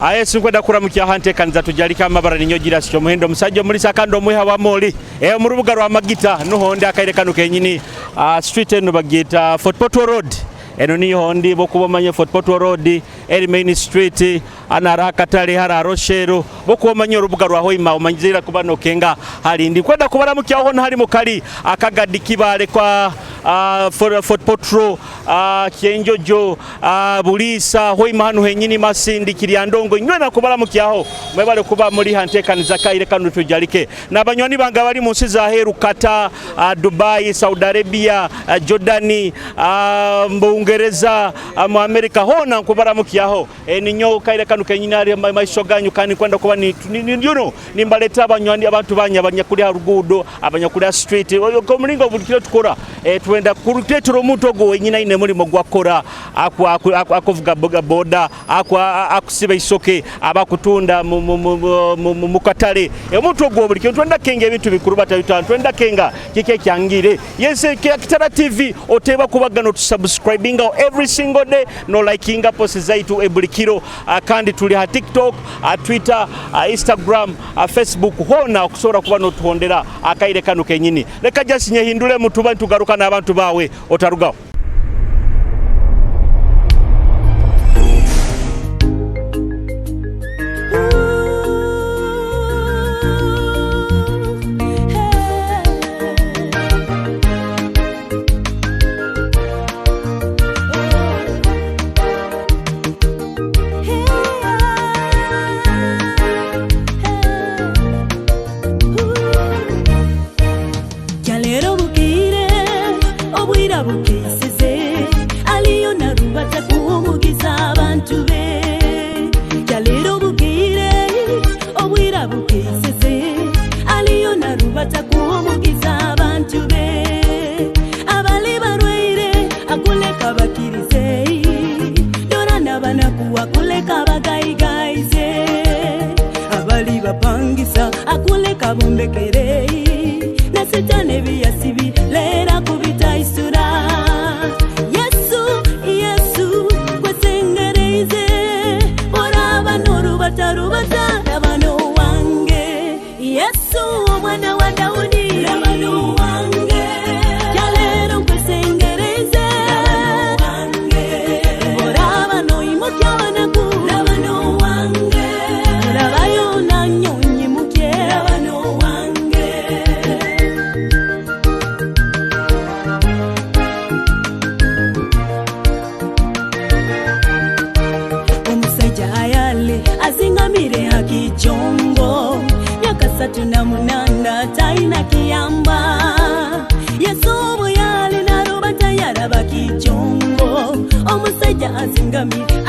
Aye sinkwenda kuramukya hante kanza Tujarike amabara ninyogira syo muhendo musajjo muri sakando muha wa moli mu rubuga rwa magita no honde akaire kanu kenyini street eno bagita Fort Portal Road eno ni hondi bokubomanye Fort Portal Road eri main street anara katale hara roshero bokubomanye urubuga rwa hoima umanyizira kubano kenga hali ndi kwenda kubaramukya hono hali mukali akagadikibale kwa Fort Portal Kienjojo Bulisa hoima hanu henyini masindi kiriandongo nywena kubaramukyaho mwebale kuba muri hantekaniza kaire kanu Tujarike n'abanywani banga bali munsi za heru Kata Dubai Saudi Arabia Jordani Mbungereza mu Amerika hona kubaramukyaho ninyo kaire kanu kenyini ari maishoganyu kani kwenda kuba ni nimbaleta abanywani abantu banya kuri harugudo abanyakuri street ko mulingo bulikiro tukora twenda kurutetero mutogo wenyina ine muri mogwakora akuvuga boda akusiba isoke abakutunda mu katale mutogo bulikiro twenda kenga ebintu bikuru batayita twenda kenga kike kyangire yese Kitara TV oteba kubagano to subscribing every single day no liking post zaitu ebulikiro kandi tuli ha TikTok Twitter Instagram Facebook hona okusora kuba no tuhondera akaire kanu kenyini leka jasinye hindule mutuba ntugaruka n'abantu bawe otarugaho.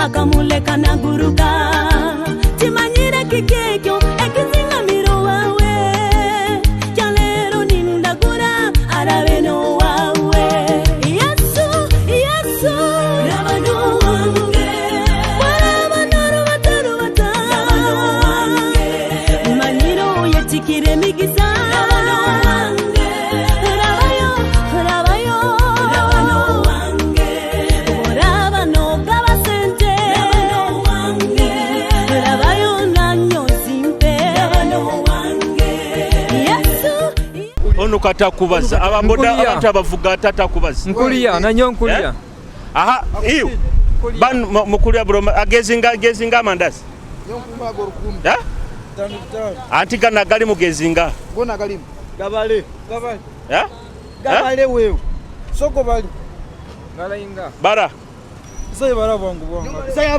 Akamuleka na guruka timanyire kikekyo ekizingamiro wawe kyalero nindagura arabeno wawe Yesu rabano wange barabano bataru wange manyiro yetikire migisa rabano wange rabano wange borabano kabasente Kata kubaza ababoda abantu abavuga tata kubaza nkuliya nanyo nkuliya aha iyo ban mukuliya bro agezinga amandazi yonkumba gorukumi antika nagali mugezinga gona galimu gabale wewe soko bali ngalayinga bara sai bara bangu sai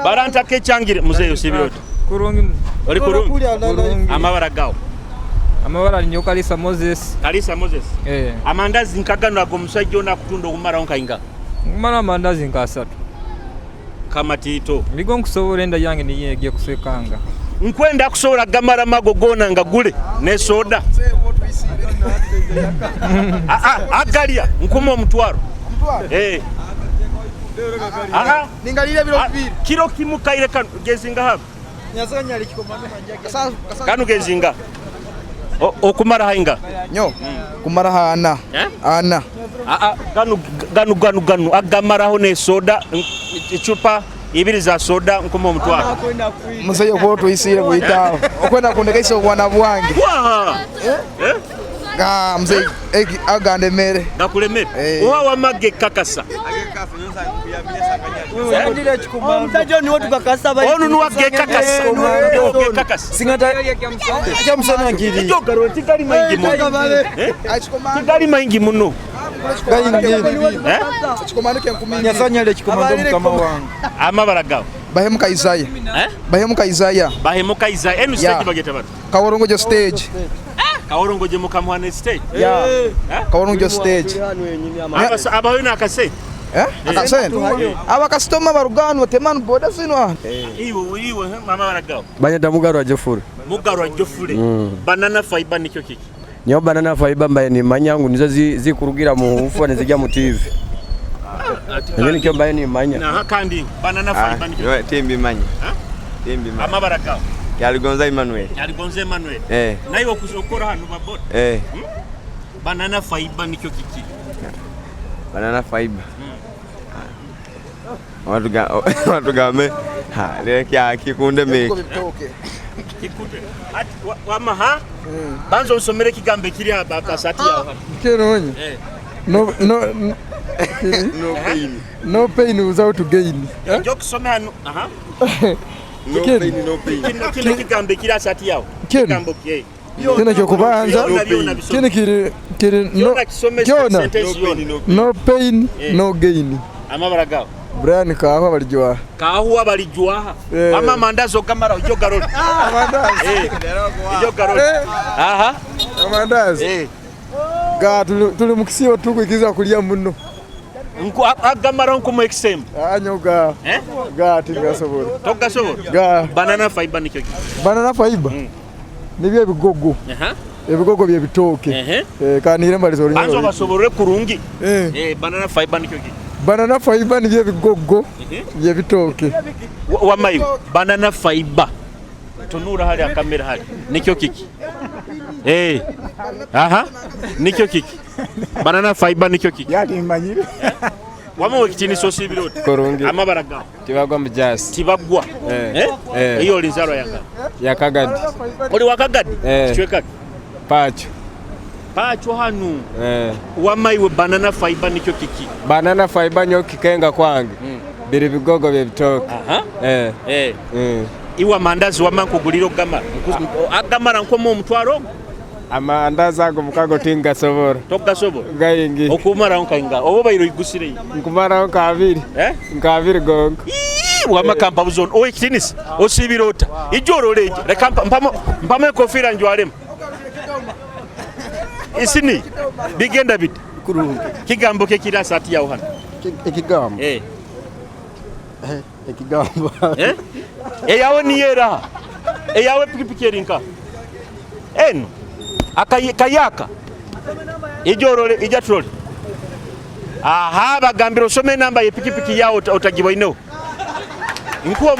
bara ntake cyangire muzeyo sibiro kurungi oli kurungi amabara gawo amabara nyo Kalisa Moses amandazi nkagano ago musajja ona kutunda okumara onkainga mara amandazi nkasatu kama tito migo nkusobora enda yange niyegiye kusekanga nkwenda kusobora gamara mago gona nga gule ne soda agalia nkumo mutwaro ningalile biro bibiri kilo kimu kaire kanu gezinga hapo nyasanya likikomando manjake kanu gezinga okumara hainga nyo kumara hana ganu agamaraho ne soda icupa ibiri za soda nkoma omutwaro Musajja ko tuyisire buyitawo okwenda kundeka iso bwana bwange ga mzee agande mere gakulemere owa wamage kakasa omusajja ni wotu kakasa ba onu nuwage kakasa kakasa singata kya musana ngiri jogaro tikali maingi muno tikali maingi muno chikomando kya kumenya sanyale chikomando mukama wangu amabara gawo bahemuka Isaya bahemuka Isaya enu stage bageta bati kaworongojo stage kaworongoje mukamwane stage kaworongojo stage abawina akase akasene aba customer barugano temanu boda sinwa iwe amabara gawo banyata mugarwa jofure banana fiber nikyo kiki nyo banana fiber mbaye ni manyangu nizo zikurugira mu ufu nezijya mu TV Ngeni kyo mbaye ni manya na kandi banana fiber nikyo tembi manya tembi manya amabara gawo Yaligonza Emmanuel nayo kusokora hano babot banana fiber nikyo kiki banana fiber watu game le kya kikunde meki kikude wama ha banzo usomere kigambe kiri hapa kasati yao kenonye no pain without gain njo kusomea no pain kile kigambe kiri asati yao kigambo kiye kina cyo kubanza kiri no pain no gain amabara gawo Brian kaho balijwa ama mandazo kamara ujyo garoli amandazi ujyo garoli amandazi ga tuli mukisiyo tukwikiza kulia muno nku agamara nku mu exem anyoga ga tingasobora togasobora ga banana fiber nikyo banana fiber nibyo bigogo ebigogo bye bitoke kanire mbalizo runyo banzo basobore kurungi banana fiber nikyo banana fiber nibyo bigogo bye bitoke wamayo banana fiber tunura hali akamera hali nikyo kiki nikyo kiki banana fiber nikyo kiki yadi manyire wamawe kitini sosi biroti korungi amabara gawo tibagwa mujasi tibagwa iyo linzaro yakagadi oli wakagadi chweka pacho hanu wamaiwe banana fiber nikyo kiki banana fiber nyo kikenga kwange biri bigogo bye bitoke iwa mandazi wamankuguliro gamara agamara nkomo omutwaro amandazi ago mukago tinga sobora togasobora gayingi okumara onkainga obo bayiro igusire nkumara onkabiri nkabiri gongo wamakampa buzon o ikitinisi osibirota ijoro leje reka mpamo kofira njwalema isini bigenda bit kurungi kigambo ke kira sati yawo hano ikigambo ikigambo yawo niyera yawe pikipiki erinka akayaka ijoro ijatroli bagambira osome namba ye pikipiki yawo otagibwa ino nkuwa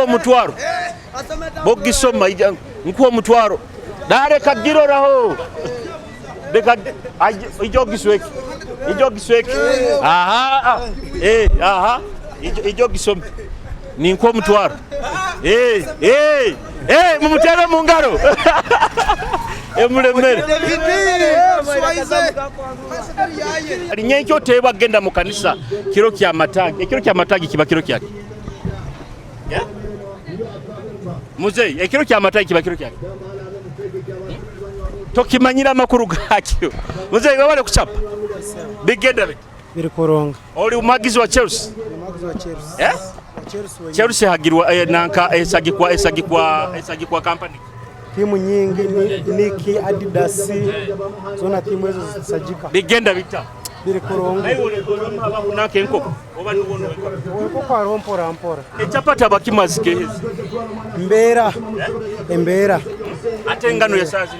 mutwaro bogisoma nkuwa mutwaro dare kagiroraho deka ijogisweki ijogisoma ni nkuwa mutwaro mumutera mu ngaro emulemere alinyenkyo teba genda mu kanisa kiro kya matagi kiba kiro kyake muzei ekiro kya matagi kiba kiro kyake tokimanyira makuru gakyo muzei wabale kuchapa bigenda biri koronga oli umagizi wa Chelsea Chelsea hagirwa nanka esagikwa company timu nyingi Nike Adidas zona timu hizo zisajika bigenda bita biri koronga nayo nake nkoko oba nubono weko kwa rompora echapata bakimazike hezi embera ate ngano ya sazi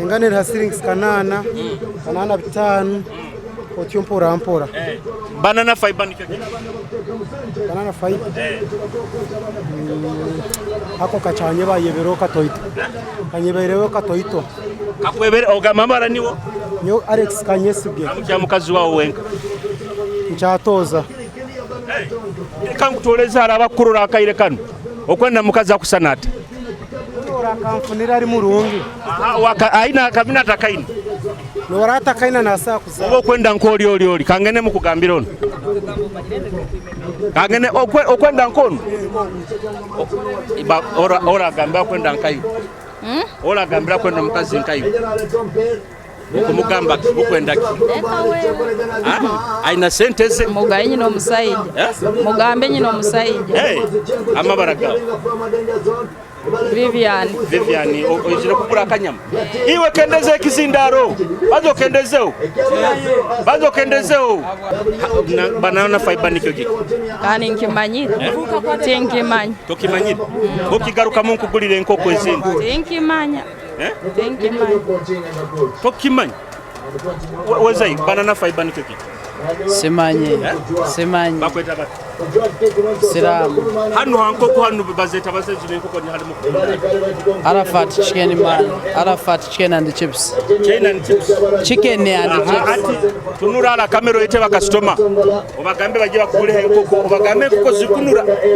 engano ya shillings kanana bitanu otyompora banana fiber nikyo banana fiber hako kachanye bayebero katoito kakwebere ogamamara niwo nyo Alex Kanyesuge amukya mukazi wawo wenka nchatoza Kankutoleza abakurura akaire kanu okwenda mukazi akusanata ora kanfunira ari murungi aina kabina takaina nora atakaina nasa kusa obo kwenda nkoli oli kangene mukugambira ono kangene okwenda nkono ora gamba kwenda nkayo ora gambira kwenda mukazi nkayo kumugamba ukwenda ki aina senteze mugaye nyino musaija mugambe nyino musaija amabaraga Vivian ojira kugura akanyama iwe kendeze ekizindaro bazo kendezeo banana fiber nikyo kiki kani nkimanyire tinkimanya tokimanyire okigaruka mu nkugulire enkoko ezindi tinkimanya tinkimanya tokimanya wezai banana fiber nikyo kiki Simanyi bakweta bati Siramu hano hankoko hano bazeta bazejine enkoko ni halimu Arafat chicken and chips chicken and chips tunura ala kamera ete bakastoma obagambe baje bakugule enkoko obagambe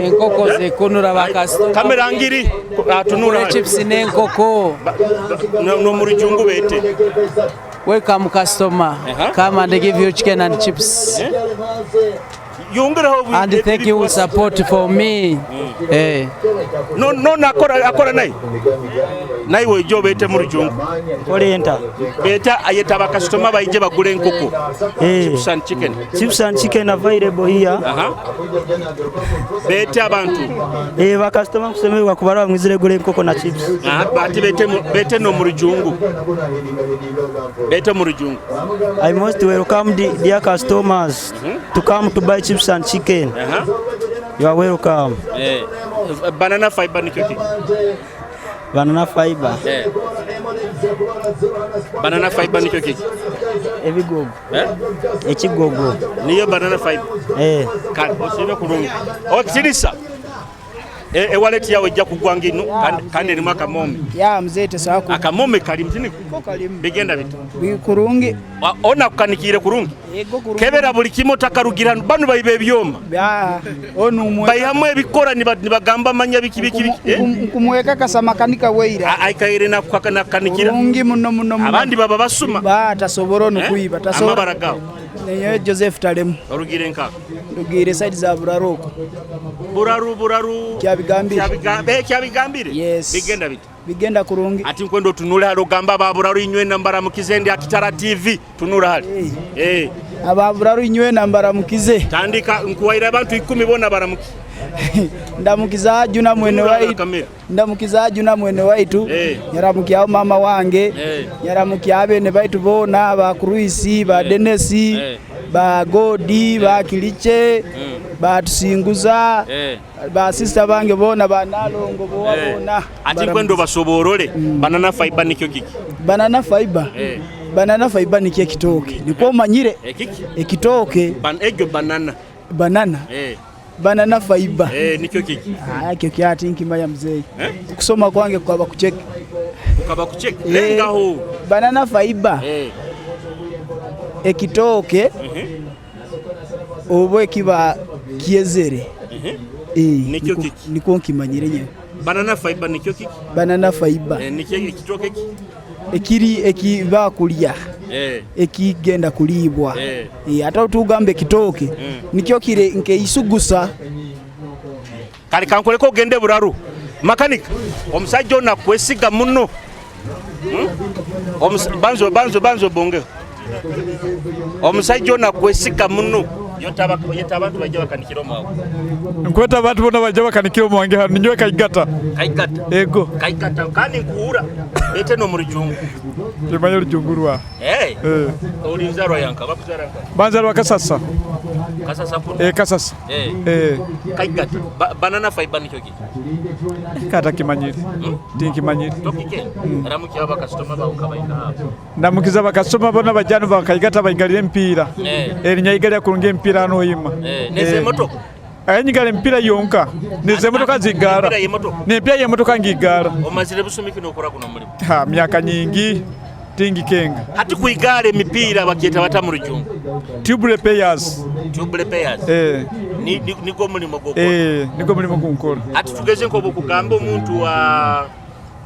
enkoko zikunura bakastoma kamera ngiri tunura chips n'enkoko no muri jungu bete. Welcome customer. Come and give you chicken and chips. And thank you for support for me. No nakora nai wo jo bete muri jungu Orienta beta ayeta ba customer baije bagule enkoko chips and chicken available here. Beta abantu ba customer kusemerwa kubara mwizire gule enkoko na chips. Bati bete no muri jungu beta muri jungu. I most welcome dear customers to come to buy chips and chicken. You are welcome. Banana fiber nikyo kiki Banana fiber. Banana fiber nikyo kiki Ebigogo. Ekigogo. Niyo banana fiber. Kan osebe kurungi. Okirisa. Wallet yawe jja kugwanga ino kandi ni mwaka mombe. Ya mzee tesako. Akamome kali mtini bigenda bitu. Kurungi. Ona kukanikire kurungi. Kebera buli kimo takarugira banu bayibe byoma. Ya onu mwe. Bayihamwe bikora nibagamba manya biki. Kumweka kasamakanika weira. Aikaire na kwakana kanikira. Kurungi muno. Abandi baba basuma. Ba tasoboro no kuiba tasoboro. Amabaragao. Neyo Joseph Talemu. Orugire nka. Rugire side za Buraroko. Buraru. Kyabigambire. Yes. Bigenda bitu. Bigenda kurungi. Ati nkwendo tunule halo gamba baburaru inywe nambara mukizendi Kitara TV tunura hali. Ababuraru inywe nambara mukize. Tandika nkuwaira abantu 10 bona baramuki. Ndamukiza juna mwene waitu. Ndamukiza juna mwene waitu. Nyaramukia mama wange. Nyaramukia abene baitu bona ba Kruisi ba Denesi. Ba Godi ba Kiliche. Ba Tusinguza. Ba sister bange bona ba Nalongo bona. Ati kwendo basoborole banana fiber nikyo kiki. Banana fiber. Banana fiber nikyo kitoke. Niko manyire. Ekitoke. Banana. Banana fiber. Nikyo kiki. Kyo kyati nkimaya mzee. Kusoma kwange kwaba kucheki. Ukaba kucheki. Lenga ho. Banana fiber. Ekitoke. Obwe kiba kiezere. Nikyo kiki. Niko nkimanyire nyewe. Banana fiber nikyo kiki. Banana fiber. Nikyo ekitoke kiki. Ekiri ekiba kulya. Ekigenda kulibwa. Ata utugambe kitoke. Nikyo kire nke isugusa. Kali kankoleko ogende buraru. Makanika omusajja ona kwesiga muno. Banzo bonge. Omusajja ona kwesiga muno. Yeta abantu bajja bakanikira omwawe. Nkweta abantu bona bajja bakanikira omwange hano nywe kaigata. Ego. Kaigata kandi nkuura. Bete no muri jungu. Limanyo ljungurwa. Olinzarwa yanka bakuzara yanka. Banzarwa kasasa. Kasasa kuno. Kasasa. Kaigata. Banana fiber nikyo kiki. Kata kimanyiri. Tinkimanyiri. Tokike. Ramukiya aba customer ba ukabaika hapo. Ndamukiza aba customer bona bajana bakaigata bayigalire mpira. Erinya yigalya kurunga mpira hano yima. Neze moto. Ayanyigale mpira yonka. Neze motoka zigara. Nempira ye motoka ngigara. Omazire busumiki nokora kuno mulimo. Myaka nyingi. Tingi kenga. Hati kuigale mipira bakieta bata mu rujungu. Tubular players. niko mulimo goko niko mulimo gunkola ati tugeze nko bukugamba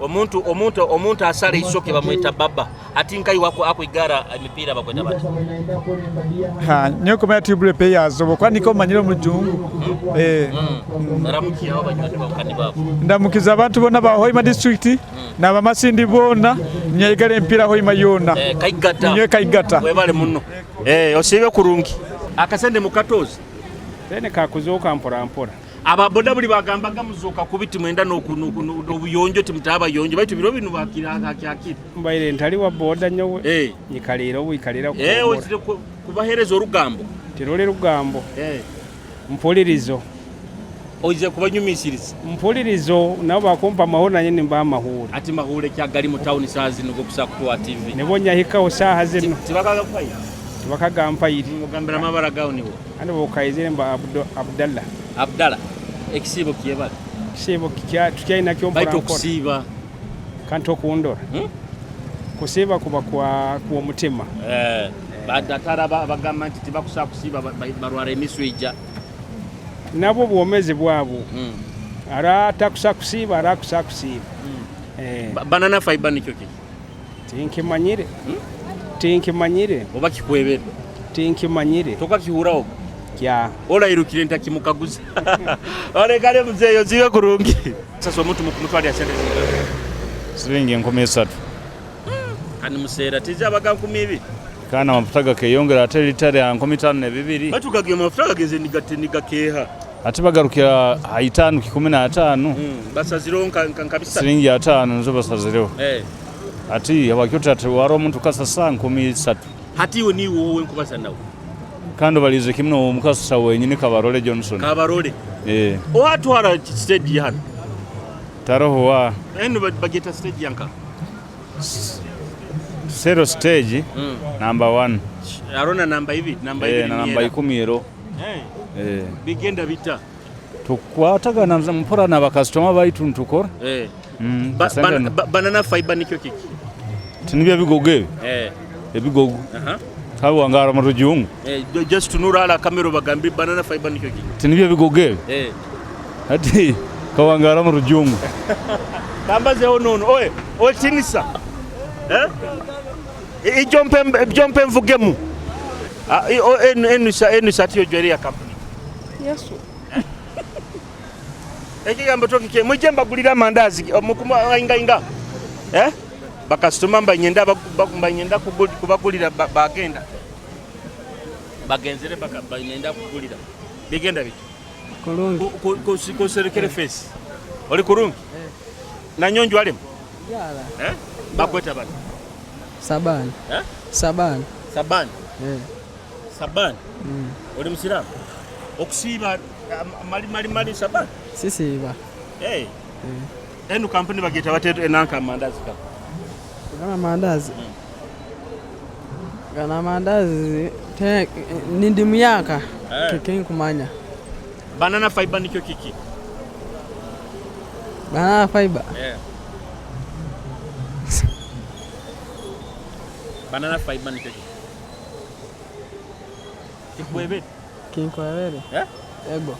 omuntu asala isoke bamwita baba ati nkai wako akwigara emipira bakweta bati nyoko maya tibule pe yazo kwa niko manyiro mujungu naramukiya abanyati bakandi babo ndamukiza abantu bona ba Hoima district na bamasindi bona nyaigale empira Hoima yona kaigata webale munno osibe kurungi akasende mukatozi tene kakuzoka mpora ababoda buli bagambaga muzuka kubiti mwenda n'obuyonjo timutaba yonjo baitu biro binu bakira akakira mbaire ntali wa boda nyowe nyikalira obuikalira kubahereza orugambo tirole rugambo mpulirizo oize kubanyumisiriza mpulirizo nabo bakompa mahona nyene mba mahura ati mahure kyagali mu town sazi nugo kusakutwa TV nebonya hika osaha zeno tibakagampa yiri mugambira mabara gawo niwo ande bokayizire mba Abdallah ekisibo kiyebala kisibo tukyaina kyompora baito kusiba kanto kuondora kusiba kuba kwa mutima badatara bagamba nti tibakusa kusiba barwara emiswija nabo bwomezi bwabo ara takusa kusiba ara kusa kusiba banana fiber nikyo ki tinkimanyire oba kikwebera tinkimanyire tokakihuraho kya ola irukire ntakimukaguza ole kale muzeyo ziwe kurungi sasa omuntu mukumutwali asende siringi 13 kandi musera tija baga 12 kana maputaga keyongera ate litare ya 15 batukage mafutaga geze nigakeha ate bagarukira 5 basazironka kabisa siringi 5 nzo basazireho ati abakyota ati waro omuntu kasa 13 hati iwe ni wowe nkubasa nawe kandi balize kimno omukasa wenyine Kabarole Johnson oatwara stage hano taroho wa eno bageta stage yanka zero stage number 1 arona namba hivi namba hivi na namba 10 bigenda bita tukwataga na mpora na bakastoma baitu ntukora banana fiber nikyo kiki tinibya bigoge ebigogo kawo ngara mu rujungu just tunura ala kamera bagambi banana fiber nikyo kiki tinibya bigoge ati kawo ngara mu rujungu kambaze onono oye tinisa ijompe mvugemu enusa tiyo jweri ya company yesu ekigambo tokike mujemba gulira mandazi omukuma inga bakastoma mbanyenda kubagulira bagenda bagenzere banyenda kugulira bigenda biki kurungi ko serekere face oli kurungi na nyonjo alemu yala bakweta bana Sabani Sabani oli musiramu okusiba mali Sabani sisiba enu company bageta bateto enanka mandazi kana mandazi nindi myaka keke kumanya banana fiber nikyo kiki banana fiber banana fiber nikyo kiki kinkwebere ego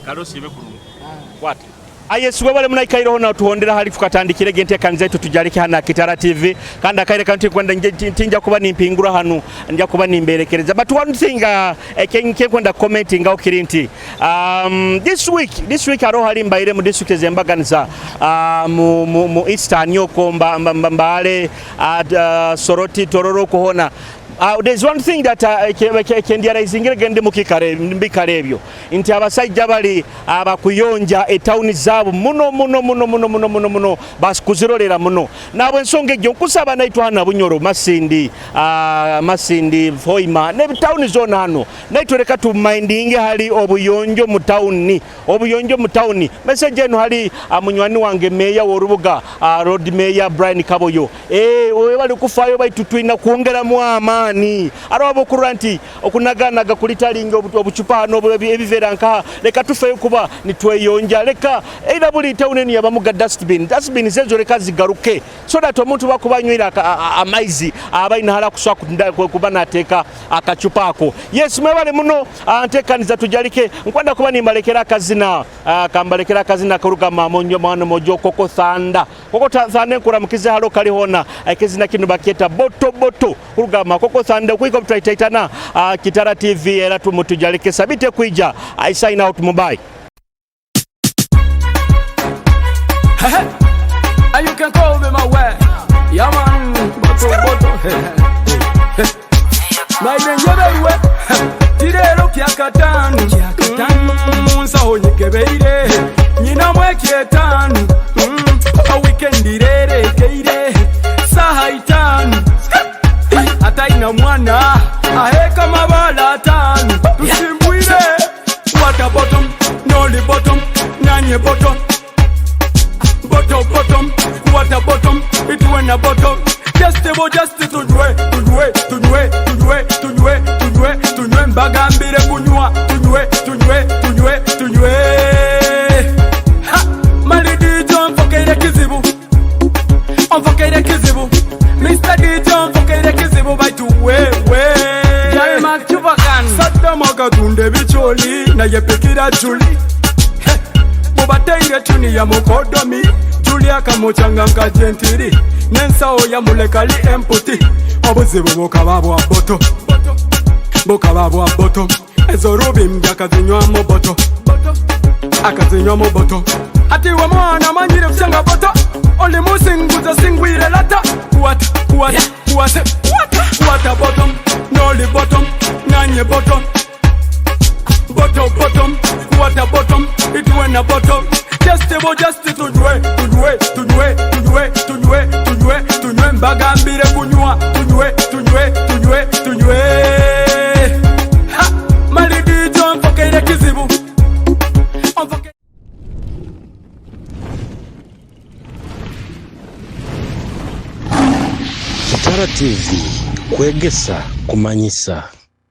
kalosibe kurungi kwati ayesubwe bale munaikairo na tuhondera hali tukatandikire gente kanzetu tujarike hana Kitara TV kandi akaire kanti kwenda ntinja kuba nimpingura hanu nja kuba nimberekereza but one thing kenke kwenda commenting au kirinti this week aro hali mbaire mu district zembaganiza mu eastern yoko mbale soroti tororo kuhona there's one thing that kendiara izingire gende mbikarebyo inti abasajja bali abakuyonja etown zabo muno baskuzirolera muno nabwe ensonga ejjo kusaba naitwa hana bunyoro masindi Hoima ne town zone hano naitwa reka tu minding hali obuyonjo mu town message eno hali amunywani wange meya worubuga road mayor Brian Kaboyo we bali kufayo baitutwina kuongera mu ama mani arabo kuranti okunaganaga kulitalinga obucupa no ebivera nka leka tufe kuba nitweyonja leka era buli town ya bamuga dustbin zezo leka zigaruke so that omuntu bakubanywira amaizi abaina hala kuswa kuba nateka akacupa ako. Yes mwebale muno antekaniza Tujarike nkwanda kuba nimbalekera akazina kambalekera akazina karuga mamonyo mwana mojo koko thanda nkuramukize halo kali hona akizina kinu baketa boto kuruga makoko thanda kuiko mtaitaitana Kitara TV era tu Tujarike sabite kuija I sign out mobile. And you can call me my way. Yeah man, boto. My name is Tirero Kiakatanu. Munsa Honyikebeire. Nina Mwekietanu. A weekend direre keire. Sahaitanu. Ataina mwana. Aheka mabala tanu. Tusimbuire. Water bottom. Noli bottom. Nanye bottom. Bottom, water bottom, it went a bottom. Just to tujwe, bagambire kunywa, tujwe. Ha, Mali DJ mfokere kizibu, Mr. DJ mfokere kizibu, by tuwe. Jai mak chupakan, satta maka tunde bicholi, na yepekira chuli. Mubateire tuni ya mukodomi Julia kamuchanga nka gentiri Nensao ya mulekali empty Obuzibu bukababwa boto Ezo rubi mbya akazinywa mu boto Ati wa mwana manyire kushanga boto Oli musinguza singwire lata Water bottom, noli bottom, nanye bottom Bottom, water bottom, it went a bottom. Just to tujwe, bagambire kunywa, tujwe. Ha, Mali DJ mfokere kizibu. Kitara TV, Kwegesa, Kumanyisa.